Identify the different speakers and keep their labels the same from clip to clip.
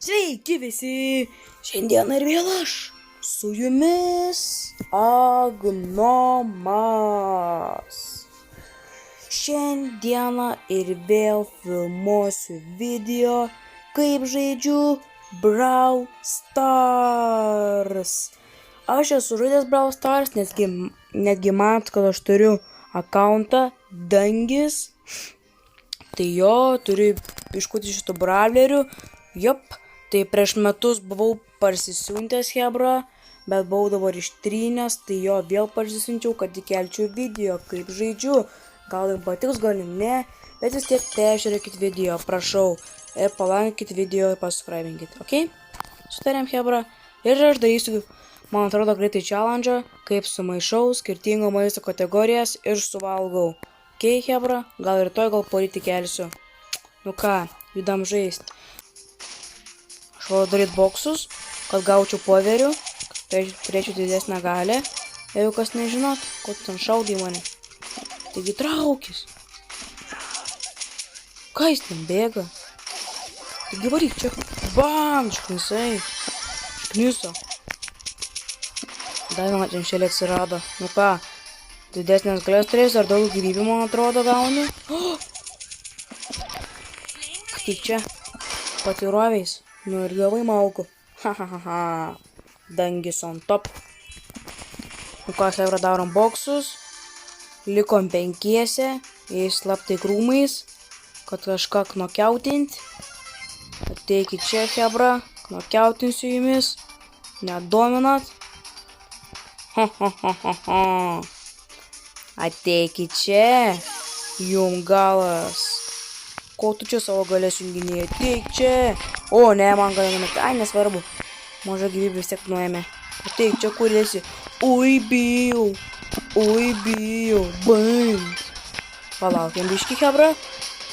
Speaker 1: Sveiki visi! Šiandieną ir vėl aš su jumis Agnomas. Šiandieną ir vėl filmuosiu video, kaip žaidžiu Brawl Stars. Aš esu žaidęs Brawl Stars, netgi matot, kad aš turiu akauntą Dangis. Tai jo, turiu iškūti šitų brawlerių. Jop, tai prieš metus buvau parsisiuntęs hebra, bet buvau dabar ištrynęs, tai jo vėl parsisiunčiau, kad įkelčiau video, kaip žaidžiu. Gal jums patiks, gal ne, bet vis tiek peržiūrėkit video, prašau. Ir palankit video ir pasubscribinkit, ok? Sutarėm hebra. Ir aš darysiu, man atrodo, greitai challenge, kaip sumaišau skirtingo maisto kategorijas ir suvalgau. Ok, hebra, gal rytoj, gal poryt kelsiu. Nu ką, judam žaist. Aš vau daryt boksus, kad gaučiau poverių, kad turėčiau didesnę galę. Jeigu kas nežinot, ko ten šaudai mane. Taigi traukis. Ką jis ten bėga? Taigi varyk čia. Bam, šknisai. Škniso. Dar viena čemšėlė atsirado. Nu ką, didesnės galės turėsi, ar daug gyvybių, man atrodo, gauni. Tik čia, patiroviais. Nu ir gavai malku. Ha. Dangis on top. Nu ką, hebra, darom boksus. Likom penkiese. Jais slaptai krūmais. Kad kažką knokiautint. Ateikit čia, hebra. Knokiautinsiu jumis. Nedominat. Ha. Ateikit čia. Jum galas. Ko tu čia savo galės junginėje? Ateik čia. O, ne, man gali numeti. Ai, nesvarbu. Maža gyvybė vis tiek nuėmė. Ateik čia, kur esi. Ui, bijau. Bam. Palaukiam biškį, hebra.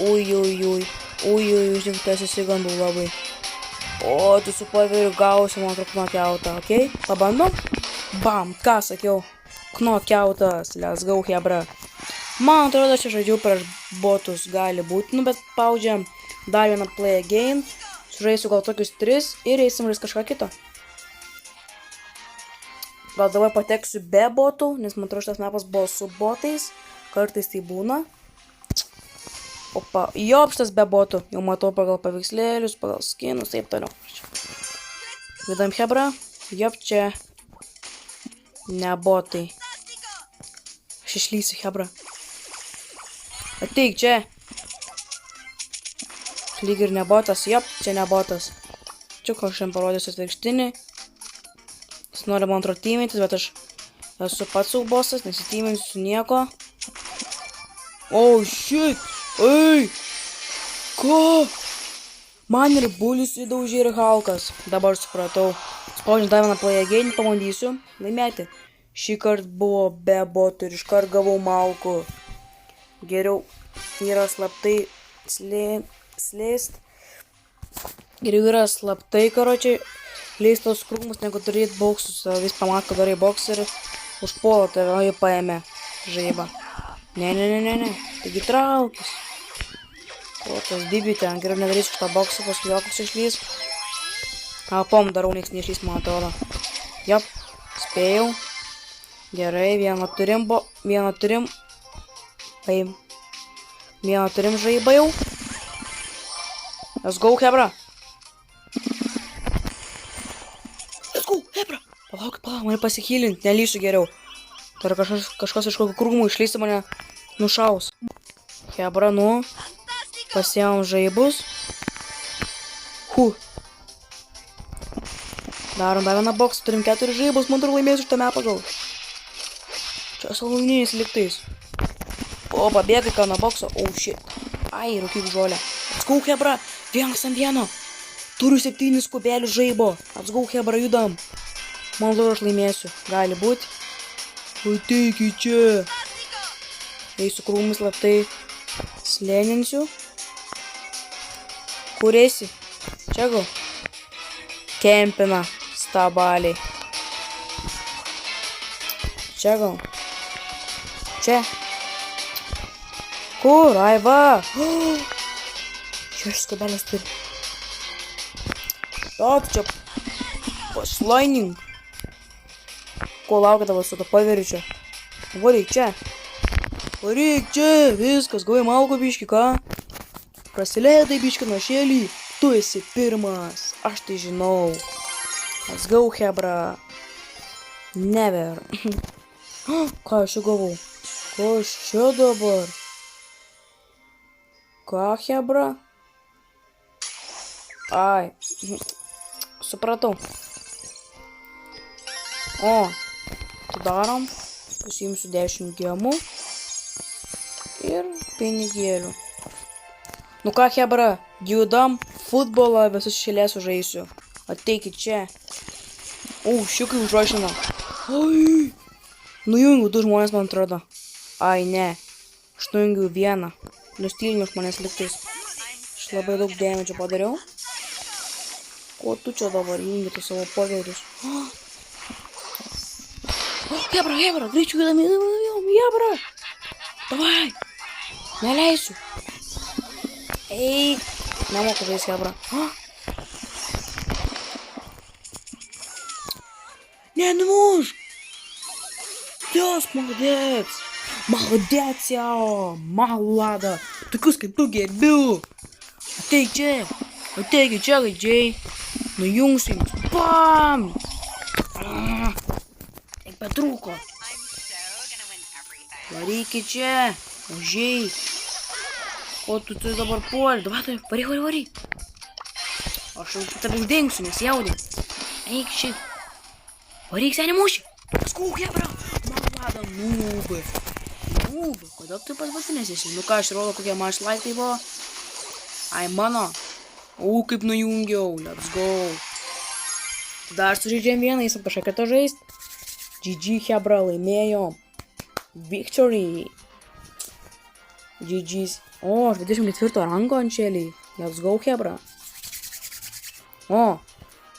Speaker 1: Ui, žinok, tu įsigandau labai. O, tu su poveriu gausi, man atrodo, knokiautą, ok? Pabandom? Bam, ką sakiau? Knokiautas, let's go, hebra. Man atrodo, čia žaidžiau prieš botus, gali būti, nu, bet spaudžiam dar vieną play again. Sužaisiu gal tokius 3 ir eisim žais kažką kito. Gal dabar pateksiu be botų, nes man atrodo, šitas mapas buvo su botais. Kartais tai būna. Opa, jop, šitas be botų. Jau matau pagal paveikslėlius, pagal skinus, taip toliau. Vidam hebra. Jop, čia. Ne botai. Aš išlysiu, hebra. Ateik čia. Lyg ir nebotas, jop, čia nebotas. Čia kažkaip parodysiu atvirkštinį. Jis nori man atrodo tymintis, bet aš esu pats jau bosas, nesityminsiu su nieko. Oh, shit! Ei! Ko? Man ir bulis įdaužė ir Halkas. Dabar supratau. Spaudžiu dar vieną play again, pabandysiu laimėti. Šį kartą buvo be botų ir iškart gavau malkų. Geriau yra slaptai slėst. Geriau yra slaptai, karočiai, leist tos krūmus, negu turėti boksus. Vis pamat, kad darai boksą ir užpuola tave, o jie paėmė žaibą. Ne. Taigi traukis. O tas bibi ten, geriau nedarysiu šitą boksą, paskui jokas išlys. Pom darau, nieks neišlys, man atrodo. Jop, spėjau. Gerai, vieną turim. Paim. Vieną turim žaibą jau. Let's go, hebra. Palauk, mane pasikylint, nelysiu geriau. Tai kažkas iš kokių krūmų išlysi mane nušaus. Hebra, nu. Pasiėmam žaibus. Darom dar vieną boksą, turim 4 žaibus, man tur laimėsiu šitą mapą gal. Čia saloniniais liktais. O, pabėgai ką nuo bokso. Oh, shit. Ai, rūkyk žolę. Let's go, hebra. 1-1. Turiu 7 kubelių žaibo. Let's go, hebra, judam. Man atrodo, aš laimėsiu. Gali būti. Ateikit čia. Eisiu krūmus slaptai slėninsiu. Kur esi? Čia gal? Kempina stabaliai. Čia gal? Čia. Kur? Ai va. 6 skubelės turi. O, tu čia paslainink. Ko laukia tavo su to paveriu čia? Varyk čia. Varyk čia. Viskas, gavai malko biški, ką? Prasileidai biški nuo šėlį. Tu esi pirmas. Aš tai žinau. Let's go, hebra. Never. Ką aš čia gavau? Ko aš čia dabar? Ką, hebra? Ai. Supratau. O. Tai darom. Pasiimsiu 10 gemų. Ir pinigėlių. Nu ką, hebra? Judam. Futbolą visus šėlės užaisiu. Ateikit čia. Šiukai užrašina. Ai. Nujungiu 2 žmonės, man atrodo. Ai, ne. Aš nujungiu 1. Nustyliniu žmonės liktais. Aš labai daug dėmesio padariau. Ko tu čia dabar jungi tu savo poverius? Hebra, greičiau judam, hebra. Davai. Neleisiu. Eik. Nemoku žais, hebra. Nenumušk. Jos, молодец. Молодец, jau. Malada. Tokius kaip tu gerbiu. Ateik čia. Ateikit čia, gaidžiai. Nujungsiu jums. Bam. Tik betrūko. Varykit čia. Mažiai. O tu dabar puoli. Davai, varyk. Aš jau tave uždengsiu, nesijaudink. Eik šiaip. Varyk, seni mūšį. Skūk, hebra. Malada, nūbai. Kodėl tu pats vadinėsiesi? Nu ką, aš rodo, kokie maš laikai buvo. Ai, mano. Kaip nujungiau. Let's go. Dar sužaidžiam vieną, jis kažką kitą žaist. GG, hebra, laimėjom. Victory. GG's. O, aš 24 rango ančelį. Let's go, hebra. O,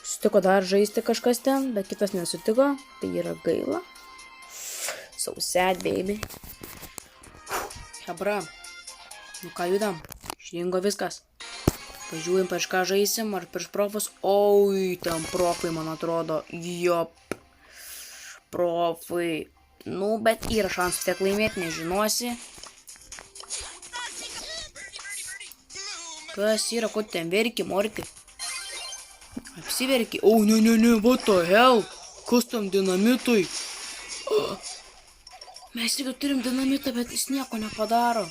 Speaker 1: sutiko dar žaisti kažkas ten, bet kitas nesutiko. Tai yra gaila. So sad, baby. Hebra. Nu ką judam? Išrinko viskas. Pažiūrim, prieš ką žaisim, ar prieš profus. Oi, ten profai, man atrodo. Jop. Profai. Nu, bet yra šansų tiek laimėti, nežinosi. Kas yra, ko ten verki, morki? Apsiverki. O, ne, what the hell? Kas tam dinamitui? Mes irgi turim dinamitą, bet jis nieko nepadaro.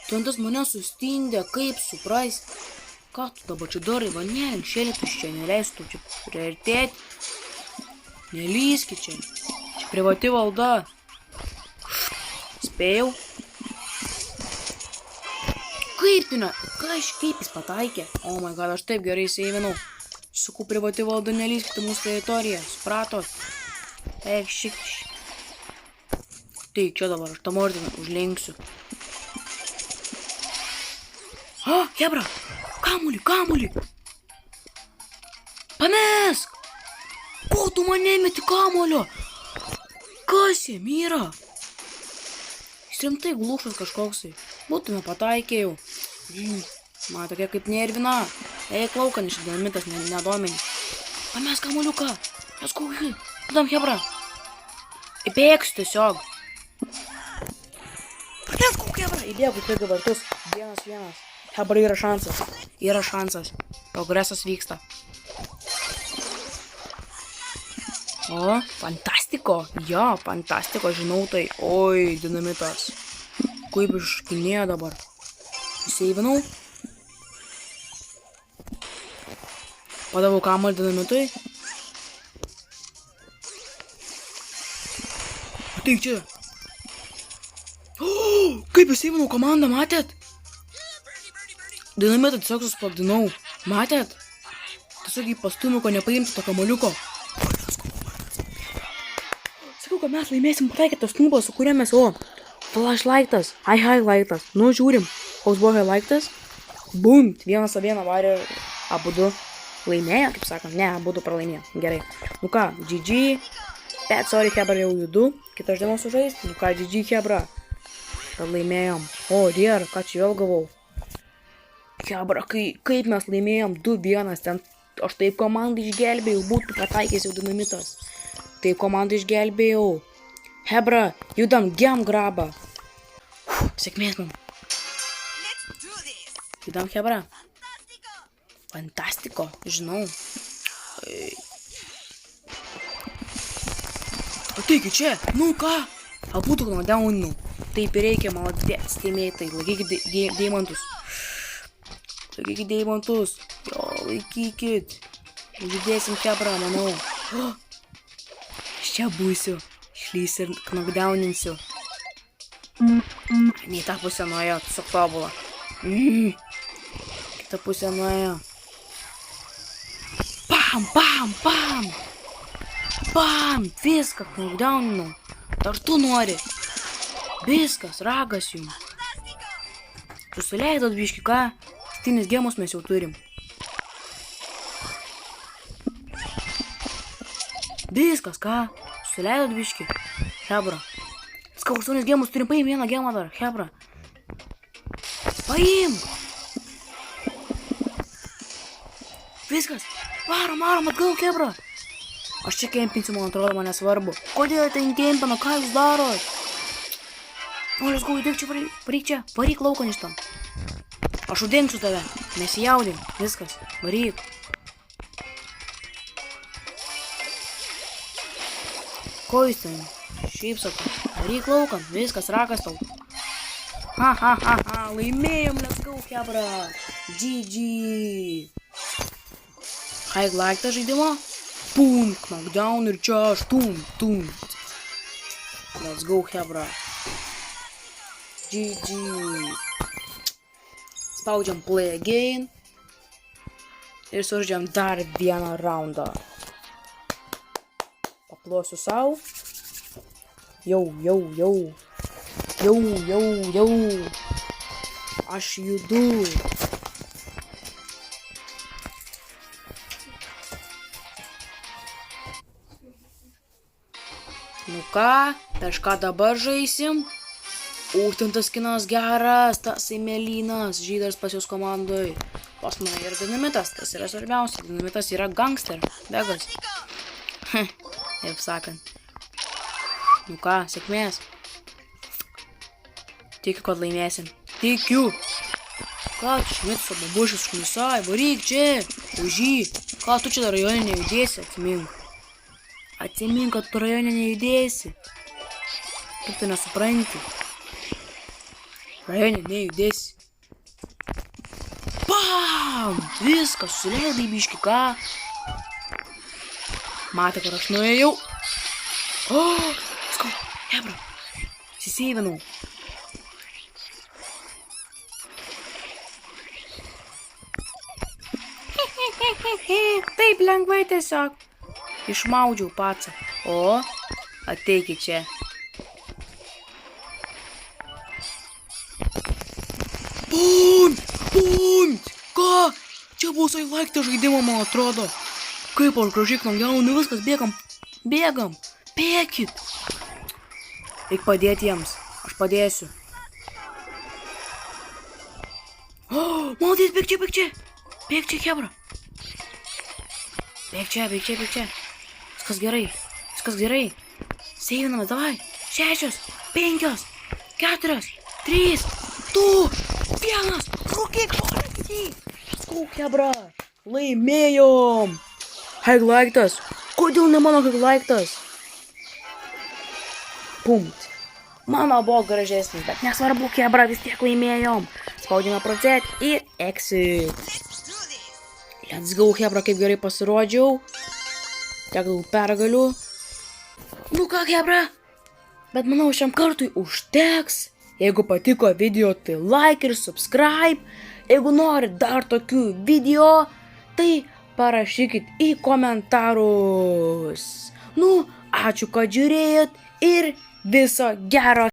Speaker 1: Tuantas mane sustindė, kaip suprais? Ką tu dabar čia darai, va ne, šėlė tu čia neleistų čia priartėti. Nelyski čia. Čia privati valda. Spėjau. Kaip tu ne? Kaip jis pataikė? Oh my god, aš taip gerai įseivinau. Sakau, privati valda, nelyskite mūsų teritoriją. Supratot? Eik, šik. Taip, čia dabar, aš tą mordiną užlenksiu. Hebra! Kamuolį! Pamesk! Ko tu mane meti kamuolio? Kas jam yra? Jis rimtai glūšas kažkoksai. Būtume pataikėjau. Man tokia kaip nervina. Eik laukan, iš dinamitas nedomini. Pamesk kamuoliuką. Paskui. Padam, hebra. Įbėgsiu tiesiog. Pamesk, hebra. Įbėgu prie vartus. 1-1. Hebra, yra šansas. Progresas vyksta. O, fantastiko. Jo, fantastiko, žinau tai. Oi, dinamitas. Kaip iškinėjo dabar. Įseivinau. Padavau kamuolį dinamitui. Ateik čia. Kaip įseivinau komandą, matėt? Dinamitą tiesiog susprogdinau. Matėt? Tiesiog jį pastumiu, ko nepaimti to kamuoliuko. Sakau, kad mes laimėsim pataikytas snubas, su kuriuo mes, flashlightas, highlightas. Nu, žiūrim. Koks buvo highlightas? Bum, 1-1 varė abudu laimėjo, kaip sakant. Ne, abudu pralaimėjo. Gerai. Nu ką, GG. Bet, sorry, hebra, jau judu. Kitos dienos sužaist. Nu ką, GG, hebra. Pralaimėjom. O, dier, ką čia vėl gavau? Hebra, kaip mes laimėjom 2-1, ten Aš taip komandą išgelbėjau, būtų pataikęs jau dinamitas. Taip komandą išgelbėjau. Hebra, judam, gem grabą. Sėkmės mums. Judam, Hebra. Fantastiko, žinau. Ateikit čia, nu ką? Abudu nuodauninu. Taip ir reikia, maladėts, teimėtai. Laikykit deimantus. Laikykit deimantus. Jo, laikykit. Judėsim Hebra, manau. Aš čia būsiu. Išlys ir knockdowninsiu. Nei tą pusę nuėjo, tiesiog tobulą. Kita pusė nuėjo. Bam, bam, bam. Bam, viską knockdowninu. Ar tu nori? Viskas, ragas jums. Susileidot biški, ką? 7 gemus mes jau turim. Viskas, ką? Susileidot biški. Hebra. Skau, 8 gemus turim, paim vieną gemą dar, Hebra. Paim! Viskas. Varom, atgal, Hebra. Aš čia kempinsiu, man atrodo, man nesvarbu. Kodėl tai kempino, ką jūs darot? Olis, gau, įdėk čia, varyk čia, varyk laukan iš tam. Aš uždengsiu tave, nesijaudink, viskas, varyk. Ko jūs ten? Šiaip sakau, varyk laukan, viskas, rakas tau. Ha, laimėjom, let's go, Hebra. GG. High like tą žaidimą. Pum, knockdown ir čia aš, tum. Let's go, Hebra. GG. Spaudžiam play again. Ir sužaidžiam dar vieną raundą. Paplosiu savo. Jau. Aš judu. Nu ką, kažką dabar žaisim. Ten tas kinas geras, tas Melynas, žydas pas jūs komandoj. Pas mane yra dinamitas, tas yra svarbiausia. Dinamitas yra gangster, begas. Taip sakant. Nu ką, sėkmės. Tikiu, kad laimėsim. Tikiu. Ką, tu šmitas babušis šmisai, varyk čia, užį. Ką, tu čia rajone nejudėsi, atsimink. Atsimink, kad tu rajone nejudėsi. Kaip tu nesupranti? Rajone nejudėsi. Bam! Viskas, susileidai biški, ką? Matė, kur aš nuėjau. Skau, Hebra. Siseivinau. Taip lengvai tiesiog. Išmaudžiau pacą. O, ateikit čia. Bum! Ką? Čia bus laikti žaidimą, man atrodo. Kaip aš gražiai knongjaunu, viskas, bėgam. Bėkit. Reik padėti jiems. Aš padėsiu. Maldys, bėg čia. Bėg čia, Hebra. Bėg čia. Viskas gerai. Seiviname, davai. 6, 5, 4, 3, 2, 1. Rūkyk, šokį. Skau, Hebra. Laimėjom. Highlightas. Kodėl ne mano highlightas? Punkt. Mano buvo gražesnis, bet nesvarbu, Hebra, vis tiek laimėjom. Spaudžiame procet ir exit. Let's go, Hebra, kaip gerai pasirodžiau. Tiek daug pergalių. Nu ką, Hebra? Bet manau, šiam kartui užteks. Jeigu patiko video, tai like ir subscribe. Jeigu norit dar tokių video, tai parašykit į komentarus. Nu, ačiū, kad žiūrėjot ir viso gero.